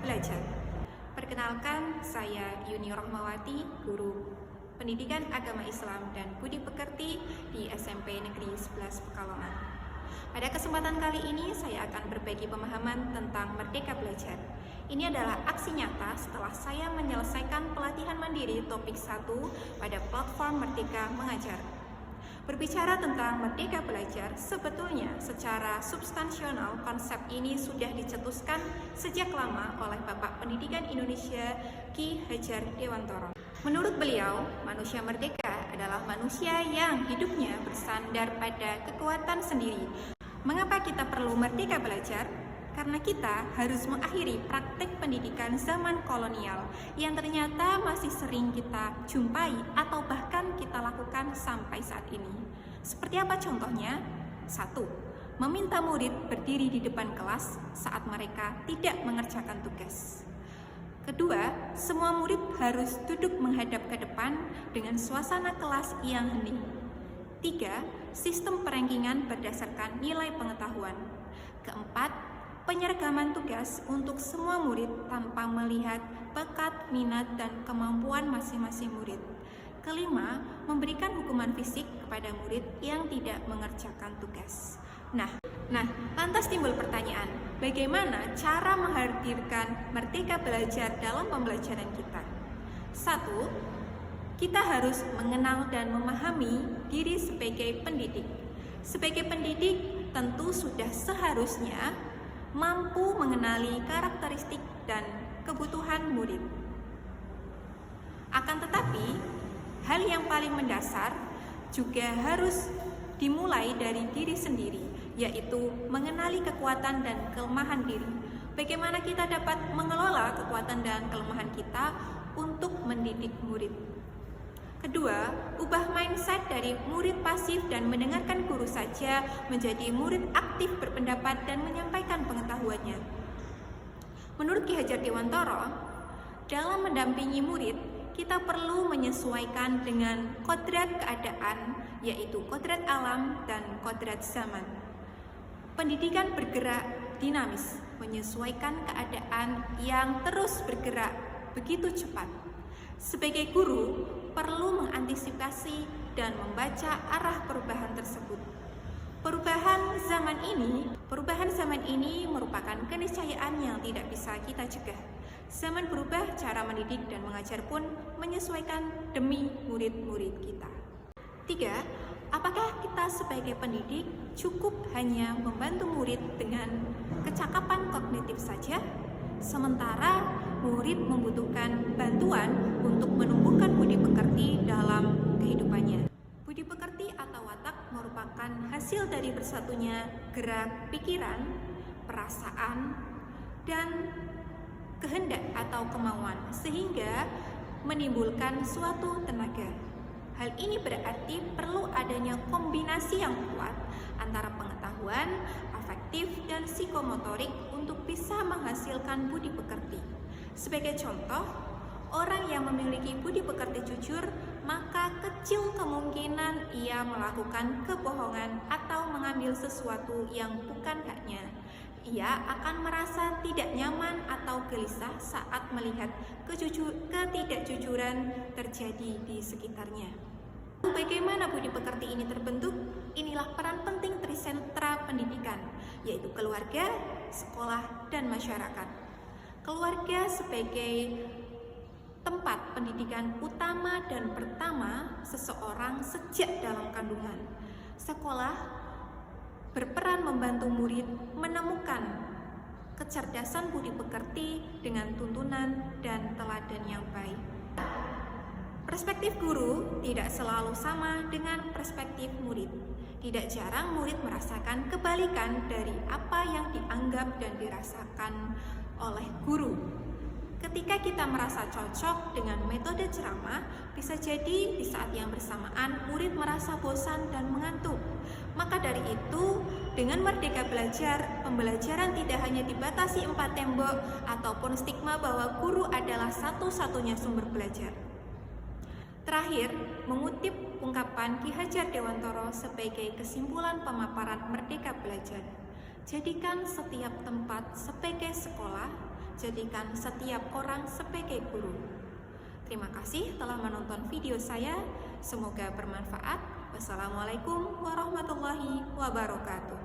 Belajar. Perkenalkan, saya Yuni Rohmawati, guru Pendidikan Agama Islam dan Budi Pekerti di SMP Negeri 11 Pekalongan. Pada kesempatan kali ini, saya akan berbagi pemahaman tentang Merdeka Belajar. Ini adalah aksi nyata setelah saya menyelesaikan pelatihan mandiri topik 1 pada platform Merdeka Mengajar. Berbicara tentang Merdeka Belajar, sebetulnya secara substansional konsep ini sudah dicetuskan sejak lama oleh Bapak Pendidikan Indonesia Ki Hajar Dewantoro. Menurut beliau, manusia merdeka adalah manusia yang hidupnya bersandar pada kekuatan sendiri. Mengapa kita perlu merdeka belajar? Karena kita harus mengakhiri praktek pendidikan zaman kolonial yang ternyata masih sering kita jumpai atau bahkan kita lakukan sampai saat ini. Seperti apa contohnya? 1. Meminta murid berdiri di depan kelas saat mereka tidak mengerjakan tugas. Kedua, semua murid harus duduk menghadap ke depan dengan suasana kelas yang hening. 3. Sistem perankingan berdasarkan nilai pengetahuan. Keempat, penyeragaman tugas untuk semua murid tanpa melihat bakat, minat, dan kemampuan masing-masing murid. Kelima, memberikan hukuman fisik kepada murid yang tidak mengerjakan tugas. Nah, lantas timbul pertanyaan, bagaimana cara menghadirkan Merdeka Belajar dalam pembelajaran kita? 1. Kita harus mengenal dan memahami diri sebagai pendidik. Sebagai pendidik, tentu sudah seharusnya mampu mengenali karakteristik dan kebutuhan murid. Akan tetapi, hal yang paling mendasar juga harus dimulai dari diri sendiri, yaitu mengenali kekuatan dan kelemahan diri. Bagaimana kita dapat mengelola kekuatan dan kelemahan kita untuk mendidik murid. Kedua, ubah mindset dari murid pasif dan mendengarkan guru saja menjadi murid aktif berpendapat dan menyampaikan pengetahuannya. Menurut Ki Hajar Dewantoro, dalam mendampingi murid, kita perlu menyesuaikan dengan kodrat keadaan, yaitu kodrat alam dan kodrat zaman. Pendidikan bergerak dinamis, menyesuaikan keadaan yang terus bergerak begitu cepat. Sebagai guru, perlu mengantisipasi dan membaca arah perubahan tersebut. Perubahan zaman ini merupakan keniscayaan yang tidak bisa kita cegah. Zaman berubah, cara mendidik dan mengajar pun menyesuaikan demi murid-murid kita. 3. Apakah kita sebagai pendidik cukup hanya membantu murid dengan kecakapan kognitif saja? Sementara murid membutuhkan bantuan untuk menumbuhkan budi pekerti dalam kehidupannya. Budi pekerti atau watak merupakan hasil dari bersatunya gerak pikiran, perasaan, dan kehendak atau kemauan, sehingga menimbulkan suatu tenaga. Hal ini berarti perlu adanya kombinasi yang kuat antara pengetahuan, afektif, dan psikomotorik untuk bisa menghasilkan budi pekerti. Sebagai contoh, orang yang memiliki budi pekerti jujur, maka kecil kemungkinan ia melakukan kebohongan atau mengambil sesuatu yang bukan haknya. Ia akan merasa tidak nyaman atau gelisah saat melihat ketidakjujuran terjadi di sekitarnya. Bagaimana budi pekerti ini terbentuk? Inilah peran penting trisentra pendidikan, yaitu keluarga, sekolah, dan masyarakat. Keluarga sebagai tempat pendidikan utama dan pertama seseorang sejak dalam kandungan. Sekolah berperan membantu murid menemukan kecerdasan budi pekerti dengan tuntunan dan teladan yang baik. Perspektif guru tidak selalu sama dengan perspektif murid. Tidak jarang murid merasakan kebalikan dari apa yang dianggap dan dirasakan oleh guru. Ketika kita merasa cocok dengan metode ceramah, bisa jadi di saat yang bersamaan murid merasa bosan dan mengantuk. Maka dari itu, dengan Merdeka Belajar, pembelajaran tidak hanya dibatasi 4 tembok ataupun stigma bahwa guru adalah satu-satunya sumber belajar. Terakhir, mengutip ungkapan Ki Hajar Dewantoro sebagai kesimpulan pemaparan Merdeka Belajar, jadikan setiap tempat sebagai sekolah jadikan setiap orang sebagai guru. Terima kasih telah menonton video saya. Semoga bermanfaat. Wassalamualaikum warahmatullahi wabarakatuh.